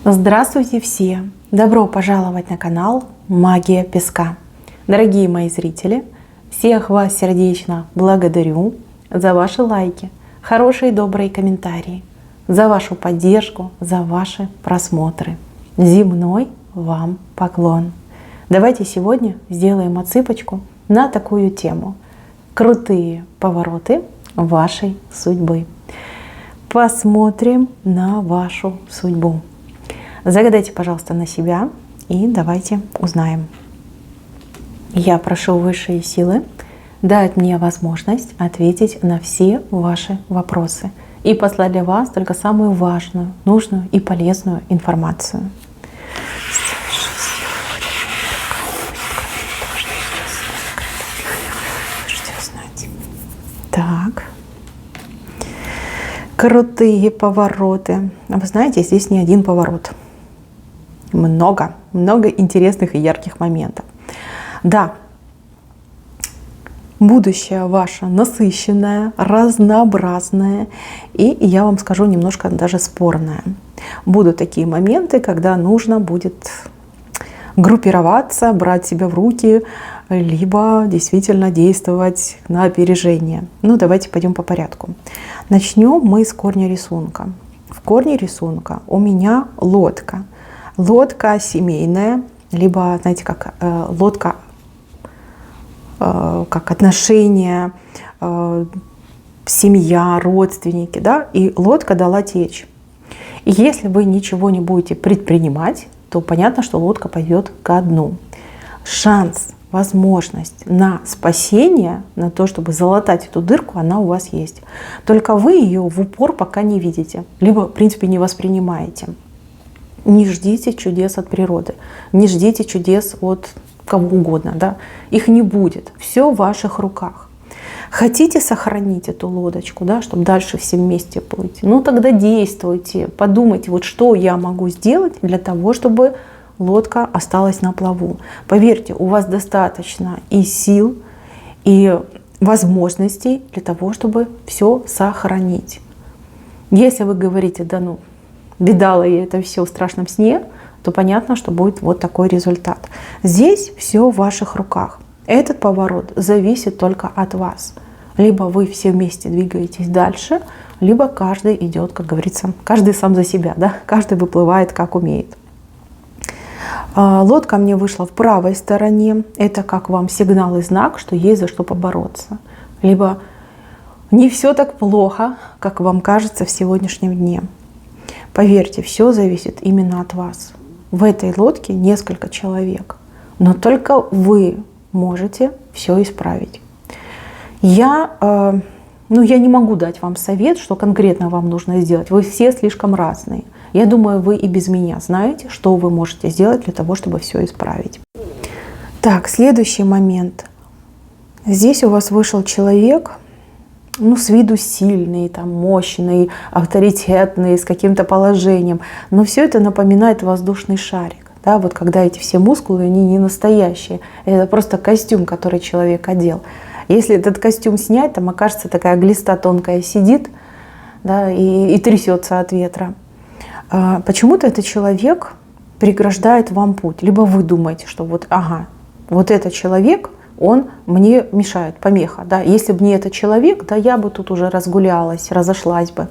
Здравствуйте все! Добро пожаловать на канал Магия Песка. Дорогие мои зрители, всех вас сердечно благодарю за ваши лайки, хорошие и добрые комментарии, за вашу поддержку, за ваши просмотры. Земной вам поклон! Давайте сегодня сделаем отсыпочку на такую тему. Крутые повороты вашей судьбы. Посмотрим на вашу судьбу. Загадайте, пожалуйста, на себя и давайте узнаем. Я прошу высшие силы дать мне возможность ответить на все ваши вопросы и послать для вас только самую важную, нужную и полезную информацию. Так. Крутые повороты. Вы знаете, здесь не один поворот. Много интересных и ярких моментов. Да, будущее ваше насыщенное, разнообразное и, я вам скажу, немножко даже спорное. Будут такие моменты, когда нужно будет группироваться, брать себя в руки, либо действительно действовать на опережение. Ну, давайте пойдем по порядку. Начнем мы с корня рисунка. В корне рисунка у меня лодка. Лодка семейная, либо, знаете, как лодка, как отношения, семья, родственники, да, и лодка дала течь. И если вы ничего не будете предпринимать, то понятно, что лодка пойдет ко дну. Шанс, возможность на спасение, на то, чтобы залатать эту дырку, она у вас есть. Только вы ее в упор пока не видите, либо, в принципе, не воспринимаете. Не ждите чудес от природы, не ждите чудес от кого угодно, да? Их не будет, все в ваших руках. Хотите сохранить эту лодочку, да, чтобы дальше все вместе плыть? Ну тогда действуйте, подумайте, вот что я могу сделать для того, чтобы лодка осталась на плаву. Поверьте, у вас достаточно и сил, и возможностей для того, чтобы все сохранить. Если вы говорите, да ну, видала я это все в страшном сне, то понятно, что будет вот такой результат. Здесь все в ваших руках. Этот поворот зависит только от вас. Либо вы все вместе двигаетесь дальше, либо каждый идет, как говорится, каждый сам за себя, да? Каждый выплывает как умеет. Лодка мне вышла в правой стороне. Это как вам сигнал и знак, что есть за что побороться. Либо не все так плохо, как вам кажется в сегодняшнем дне. Поверьте, все зависит именно от вас. В этой лодке несколько человек, но только вы можете все исправить. Я не могу дать вам совет, что конкретно вам нужно сделать. Вы все слишком разные. Я думаю, вы и без меня знаете, что вы можете сделать для того, чтобы все исправить. Так, следующий момент. Здесь у вас вышел человек, с виду сильный, там, мощный, авторитетный, с каким-то положением. Но все это напоминает воздушный шарик. Да? Вот когда эти все мускулы, они не настоящие. Это просто костюм, который человек одел. Если этот костюм снять, там окажется такая глиста тонкая сидит, да, и трясется от ветра. Почему-то этот человек преграждает вам путь. Либо вы думаете, что вот этот человек, он мне мешает, помеха. Да? Если бы не этот человек, да, я бы тут уже разгулялась, разошлась бы.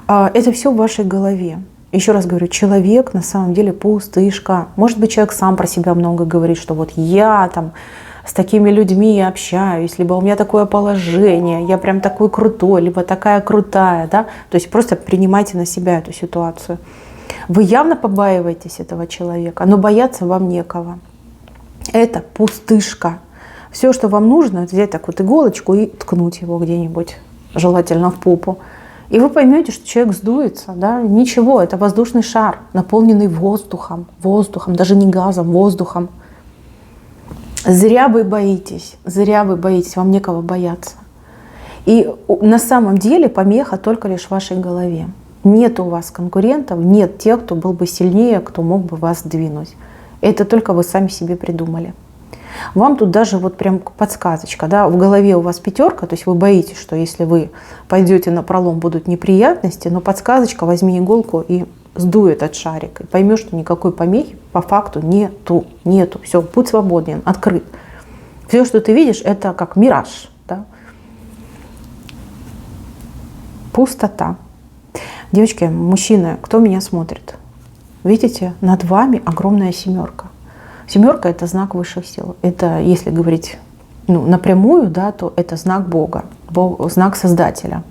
Это все в вашей голове. Еще раз говорю, человек на самом деле пустышка. Может быть, человек сам про себя много говорит, что вот я там с такими людьми общаюсь, либо у меня такое положение, я прям такой крутой, либо такая крутая. Да? То есть просто принимайте на себя эту ситуацию. Вы явно побаиваетесь этого человека, но бояться вам некого. Это пустышка. Все, что вам нужно, это взять так вот иголочку и ткнуть его где-нибудь, желательно в попу. И вы поймете, что человек сдуется. Да? Ничего, это воздушный шар, наполненный воздухом, даже не газом, воздухом. Зря вы боитесь, вам некого бояться. И на самом деле помеха только лишь в вашей голове. Нет у вас конкурентов, нет тех, кто был бы сильнее, кто мог бы вас сдвинуть. Это только вы сами себе придумали. Вам тут даже вот прям подсказочка, да, в голове у вас пятерка, то есть вы боитесь, что если вы пойдете на пролом, будут неприятности, но подсказочка: возьми иголку и сдуй этот шарик и поймешь, что никакой помехи по факту нету. Все, путь свободен, открыт. Все, что ты видишь, это как мираж. Да? Пустота. Девочки, мужчины, кто меня смотрит? Видите, над вами огромная семерка. Семерка — это знак высших сил. Это, если говорить напрямую, да, то это знак Бога, знак Создателя.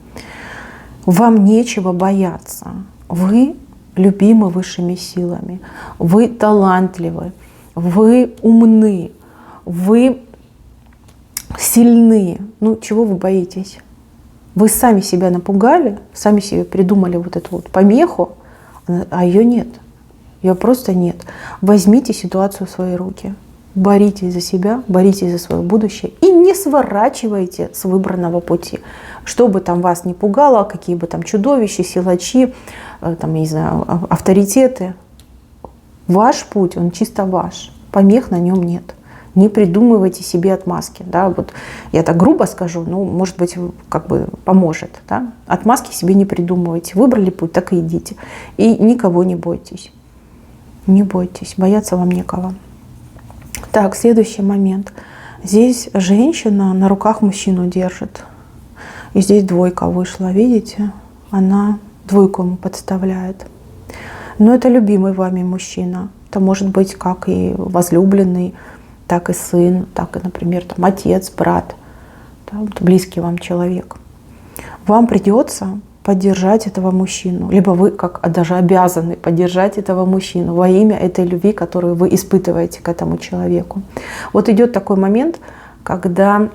Вам нечего бояться. Вы любимы высшими силами. Вы талантливы. Вы умны. Вы сильны. Чего вы боитесь? Вы сами себя напугали, сами себе придумали вот эту вот помеху, а ее нет. Ее просто нет. Возьмите ситуацию в свои руки. Боритесь за себя, боритесь за свое будущее и не сворачивайте с выбранного пути. Что бы там вас ни пугало, какие бы там чудовища, силачи, там, не знаю, авторитеты. Ваш путь, он чисто ваш. Помех на нем нет. Не придумывайте себе отмазки. Да? Вот я так грубо скажу, может быть, как бы поможет. Да? Отмазки себе не придумывайте. Выбрали путь, так и идите. И никого не бойтесь. Не бойтесь, бояться вам некого. Так, следующий момент. Здесь женщина на руках мужчину держит. И здесь двойка вышла, видите? Она двойку ему подставляет. Но это любимый вами мужчина. Это может быть как и возлюбленный, так и сын, так и, например, там, отец, брат, да, близкий вам человек. Вам придется поддержать этого мужчину, либо вы даже обязаны поддержать этого мужчину во имя этой любви, которую вы испытываете к этому человеку. Вот идет такой момент, когда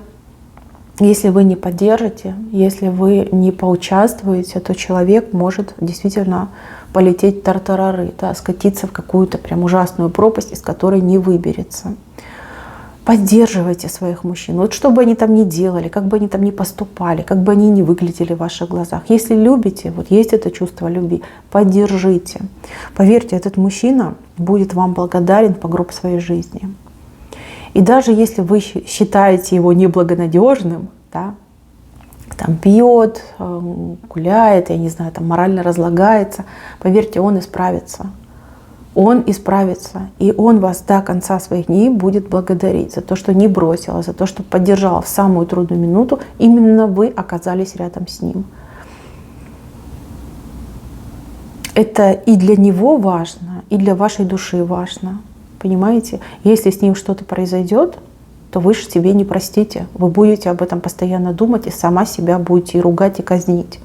если вы не поддержите, если вы не поучаствуете, то человек может действительно полететь в тартарары, да, скатиться в какую-то прям ужасную пропасть, из которой не выберется. Поддерживайте своих мужчин. Вот что бы они там ни делали, как бы они там ни поступали, как бы они ни выглядели в ваших глазах. Если любите, вот есть это чувство любви, поддержите. Поверьте, этот мужчина будет вам благодарен по гроб своей жизни. И даже если вы считаете его неблагонадежным, да, там пьет, гуляет, я не знаю, там морально разлагается, поверьте, он исправится. Он исправится, и он вас до конца своих дней будет благодарить за то, что не бросила, за то, что поддержала в самую трудную минуту. Именно вы оказались рядом с ним. Это и для него важно, и для вашей души важно. Понимаете? Если с ним что-то произойдет, то вы же себе не простите. Вы будете об этом постоянно думать и сама себя будете и ругать, и казнить.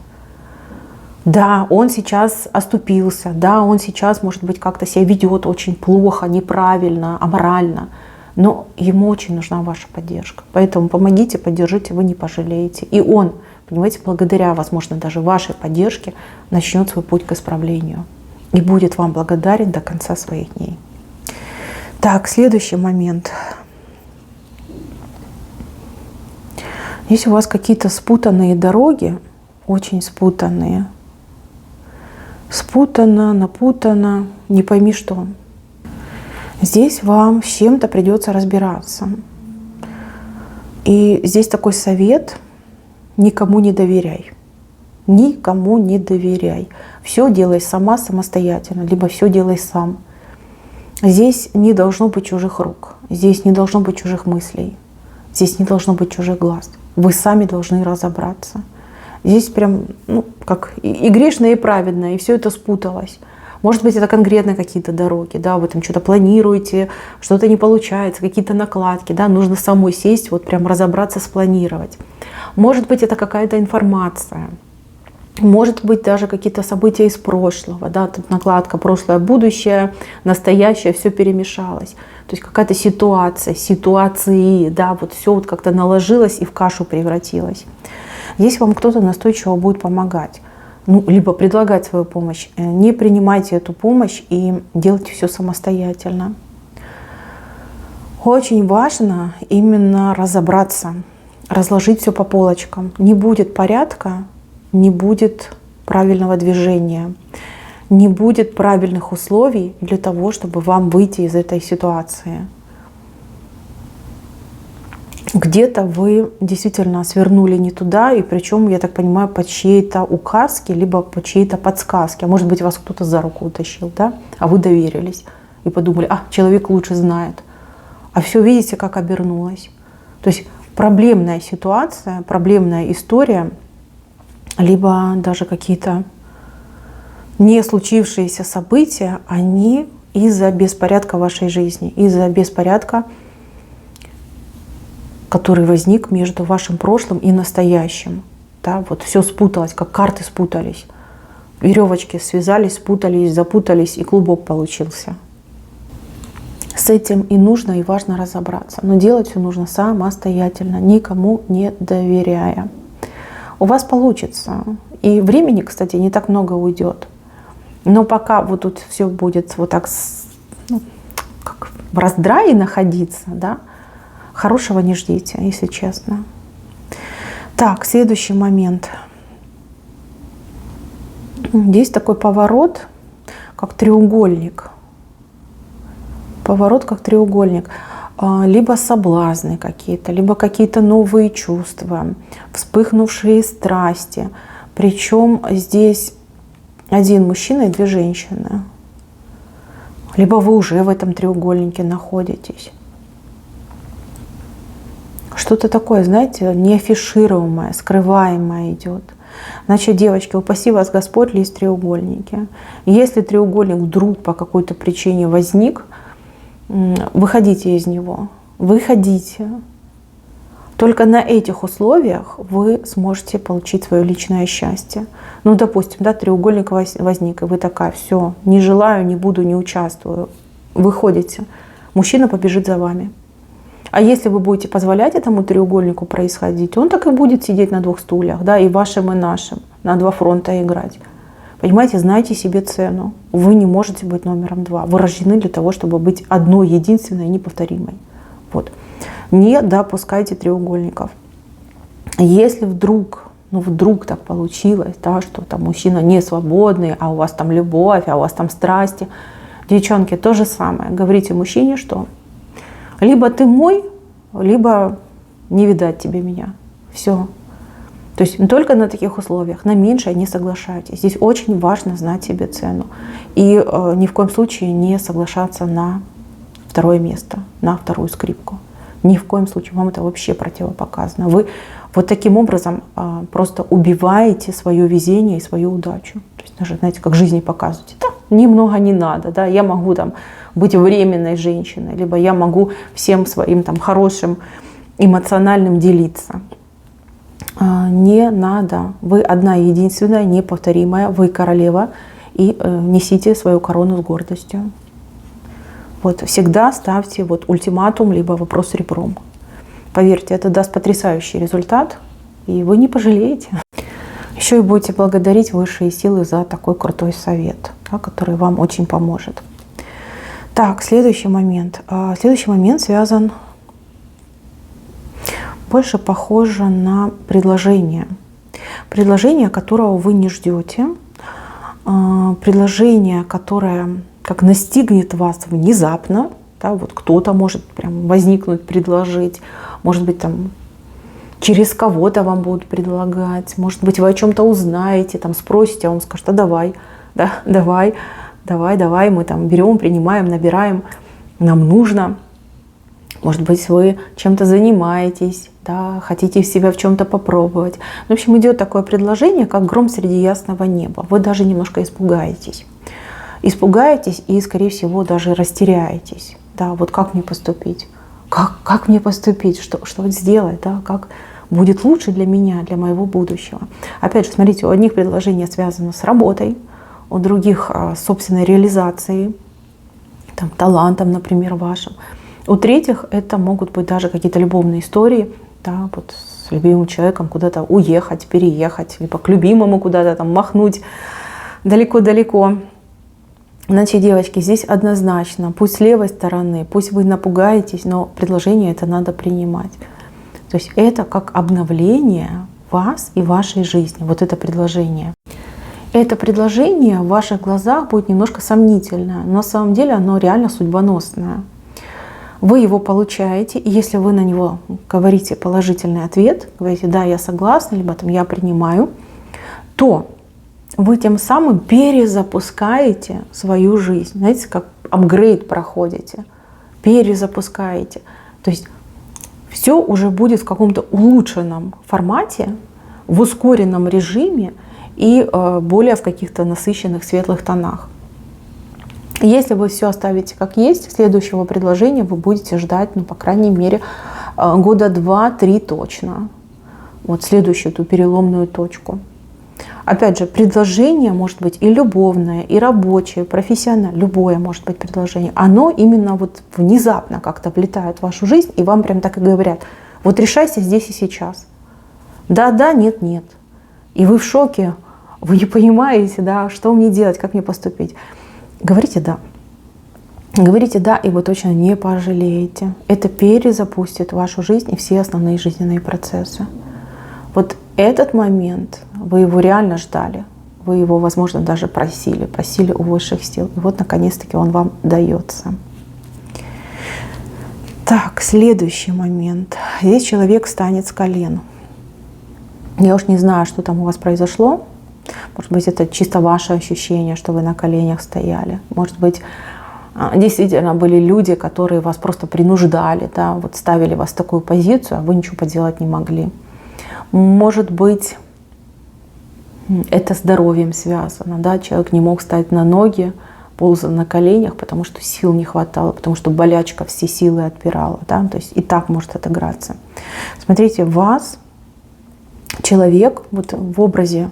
Да, он сейчас оступился, да, он сейчас, может быть, как-то себя ведет очень плохо, неправильно, аморально, но ему очень нужна ваша поддержка. Поэтому помогите, поддержите, вы не пожалеете. И он, понимаете, благодаря, возможно, даже вашей поддержке начнет свой путь к исправлению и будет вам благодарен до конца своих дней. Так, следующий момент. Если у вас какие-то спутанные дороги, очень спутанные, спутано, напутано, не пойми что. Здесь вам с чем-то придется разбираться. И здесь такой совет: никому не доверяй. Никому не доверяй. Все делай сама, самостоятельно, либо все делай сам. Здесь не должно быть чужих рук, здесь не должно быть чужих мыслей, здесь не должно быть чужих глаз. Вы сами должны разобраться. Здесь прям, как и грешное, и праведное, и все это спуталось. Может быть, это конкретно какие-то дороги, да, вы там что-то планируете, что-то не получается, какие-то накладки, да, нужно самой сесть, вот прям разобраться, спланировать. Может быть, это какая-то информация, может быть, даже какие-то события из прошлого, да, тут накладка прошлое, будущее, настоящее, все перемешалось. То есть какая-то ситуация, ситуации, да, вот все вот как-то наложилось и в кашу превратилось. Здесь вам кто-то настойчиво будет помогать, либо предлагать свою помощь. Не принимайте эту помощь и делайте все самостоятельно. Очень важно именно разобраться, разложить все по полочкам. Не будет порядка, не будет правильного движения, не будет правильных условий для того, чтобы вам выйти из этой ситуации. где-то вы действительно свернули не туда, и причем, я так понимаю, по чьей-то указке, либо по чьей-то подсказке. А может быть, вас кто-то за руку утащил, да? А вы доверились и подумали, человек лучше знает. А все видите, как обернулось. То есть проблемная ситуация, проблемная история, либо даже какие-то не случившиеся события, они из-за беспорядка вашей жизни, из-за беспорядка, который возник между вашим прошлым и настоящим. Да, вот все спуталось, как карты спутались. Веревочки связались, спутались, запутались, и клубок получился. С этим и нужно, и важно разобраться. Но делать все нужно самостоятельно, никому не доверяя. У вас получится. И времени, кстати, не так много уйдет. Но пока вот тут все будет вот так, как в раздрае находиться, да, хорошего не ждите, если честно. Так, следующий момент. Здесь такой поворот, как треугольник. Поворот, как треугольник. Либо соблазны какие-то, либо какие-то новые чувства, вспыхнувшие страсти. Причем здесь один мужчина и две женщины. Либо вы уже в этом треугольнике находитесь. Что-то такое, знаете, неафишируемое, скрываемое идет. Значит, девочки, упаси вас Господь лезть в треугольники. Если треугольник вдруг по какой-то причине возник, выходите из него. Выходите. Только на этих условиях вы сможете получить свое личное счастье. Ну, допустим, да, треугольник возник, и вы такая, все, не желаю, не буду, не участвую. Выходите. Мужчина побежит за вами. А если вы будете позволять этому треугольнику происходить, он так и будет сидеть на двух стульях, да, и вашим, и нашим, на два фронта играть. Понимаете, знайте себе цену. Вы не можете быть номером два. Вы рождены для того, чтобы быть одной, единственной, неповторимой. Вот. Не допускайте треугольников. Если вдруг так получилось, да, что там мужчина не свободный, а у вас там любовь, а у вас там страсти, девчонки, то же самое. Говорите мужчине, что либо ты мой, либо не видать тебе меня. Все. То есть только на таких условиях, на меньшее не соглашайтесь. Здесь очень важно знать себе цену. И ни в коем случае не соглашаться на второе место, на вторую скрипку. Ни в коем случае. Вам это вообще противопоказано. Вы вот таким образом просто убиваете свое везение и свою удачу. То есть даже, знаете, как в жизни показываете. Да, немного не надо. Да, я могу там быть временной женщиной, либо я могу всем своим там хорошим эмоциональным делиться. Не надо. Вы одна единственная, неповторимая, вы королева, и несите свою корону с гордостью. Вот, всегда ставьте вот ультиматум, либо вопрос ребром. Поверьте, это даст потрясающий результат, и вы не пожалеете. Еще и будете благодарить высшие силы за такой крутой совет, да, который вам очень поможет. Так, следующий момент. Следующий момент связан, больше похоже на предложение. Предложение, которого вы не ждете. Предложение, которое как настигнет вас внезапно. Да, вот кто-то может прям возникнуть, предложить. Может быть, там через кого-то вам будут предлагать. Может быть, вы о чем-то узнаете, там спросите, а он скажет, а давай, да, давай, мы там берем, принимаем, набираем, нам нужно. Может быть, вы чем-то занимаетесь, да, хотите себя в чем-то попробовать. В общем, идет такое предложение, как гром среди ясного неба. Вы даже немножко испугаетесь. Испугаетесь и, скорее всего, даже растеряетесь. Да, вот как мне поступить? Как мне поступить? Что сделать? Да? Как будет лучше для меня, для моего будущего? Опять же, смотрите, у одних предложение связано с работой, у других с собственной реализацией, там, талантом, например, вашим. У третьих это могут быть даже какие-то любовные истории, да, вот с любимым человеком куда-то уехать, переехать, либо к любимому куда-то там махнуть далеко-далеко. Значит, девочки, здесь однозначно, пусть с левой стороны, пусть вы напугаетесь, но предложение это надо принимать. То есть это как обновление вас и вашей жизни, вот это предложение. Это предложение в ваших глазах будет немножко сомнительное, но на самом деле оно реально судьбоносное. Вы его получаете, и если вы на него говорите положительный ответ, говорите «да, я согласна», либо там «я принимаю», то вы тем самым перезапускаете свою жизнь. Знаете, как апгрейд проходите, перезапускаете. То есть все уже будет в каком-то улучшенном формате, в ускоренном режиме и более в каких-то насыщенных светлых тонах. Если вы все оставите как есть, следующего предложения вы будете ждать, ну, по крайней мере, года 2-3 точно. Вот следующую эту переломную точку. Опять же, предложение может быть и любовное, и рабочее, профессиональное, любое может быть предложение. Оно именно вот внезапно как-то влетает в вашу жизнь, и вам прям так и говорят: вот решайся здесь и сейчас. Да, нет, нет. И вы в шоке, вы не понимаете, да, что мне делать, как мне поступить. Говорите «да». Говорите «да», и вы точно не пожалеете. Это перезапустит вашу жизнь и все основные жизненные процессы. Вот этот момент, вы его реально ждали. Вы его, возможно, даже просили у высших сил. И вот, наконец-таки, он вам дается. Так, следующий момент. Здесь человек встанет с колен. Я уж не знаю, что там у вас произошло. Может быть, это чисто ваше ощущение, что вы на коленях стояли. Может быть, действительно были люди, которые вас просто принуждали, да, вот ставили вас в такую позицию, а вы ничего поделать не могли. Может быть, это с здоровьем связано. Да? Человек не мог встать на ноги, ползал на коленях, потому что сил не хватало, потому что болячка все силы отбирала. Да? То есть и так может отыграться. Смотрите, вас человек вот в образе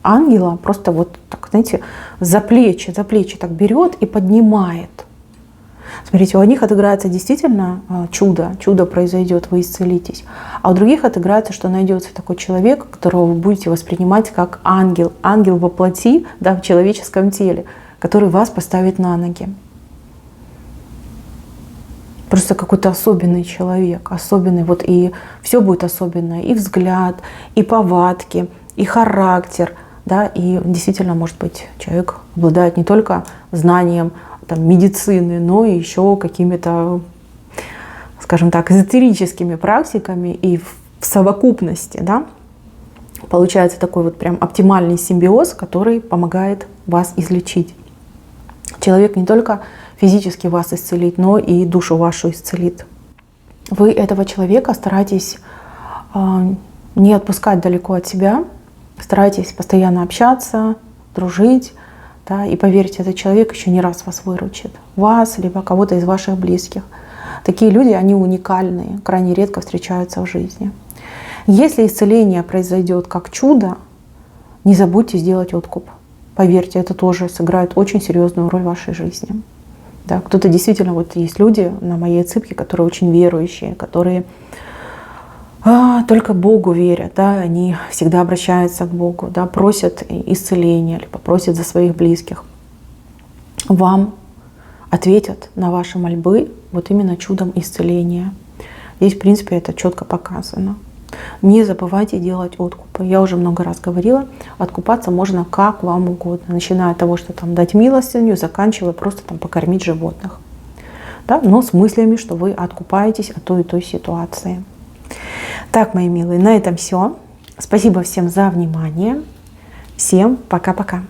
ангела просто вот так, знаете, за плечи так берет и поднимает. Смотрите, у одних отыграется действительно чудо произойдет, вы исцелитесь. А у других отыграется, что найдется такой человек, которого вы будете воспринимать как ангел. Ангел во плоти, да, в человеческом теле, который вас поставит на ноги. Просто какой-то особенный человек, особенный. Вот и все будет особенное. И взгляд, и повадки, и характер. Да, и действительно, может быть, человек обладает не только знанием там, медицины, но и еще какими-то, скажем так, эзотерическими практиками, и в совокупности, да, получается такой вот прям оптимальный симбиоз, который помогает вас излечить. Человек не только физически вас исцелит, но и душу вашу исцелит. Вы этого человека старайтесь не отпускать далеко от себя, старайтесь постоянно общаться, дружить, да, и поверьте, этот человек еще не раз вас выручит. Вас, либо кого-то из ваших близких. Такие люди, они уникальные, крайне редко встречаются в жизни. Если исцеление произойдет как чудо, не забудьте сделать откуп. Поверьте, это тоже сыграет очень серьезную роль в вашей жизни. Да, кто-то действительно, вот есть люди на моей цыпке, которые очень верующие, которые только Богу верят, да, они всегда обращаются к Богу, да, просят исцеления, либо просят за своих близких. Вам ответят на ваши мольбы вот именно чудом исцеления. Здесь, в принципе, это четко показано. Не забывайте делать откупы. Я уже много раз говорила, откупаться можно как вам угодно, начиная от того, что там дать милостыню, заканчивая просто там покормить животных. Да, но с мыслями, что вы откупаетесь от той и той ситуации. Так, мои милые, на этом все. Спасибо всем за внимание. Всем пока-пока.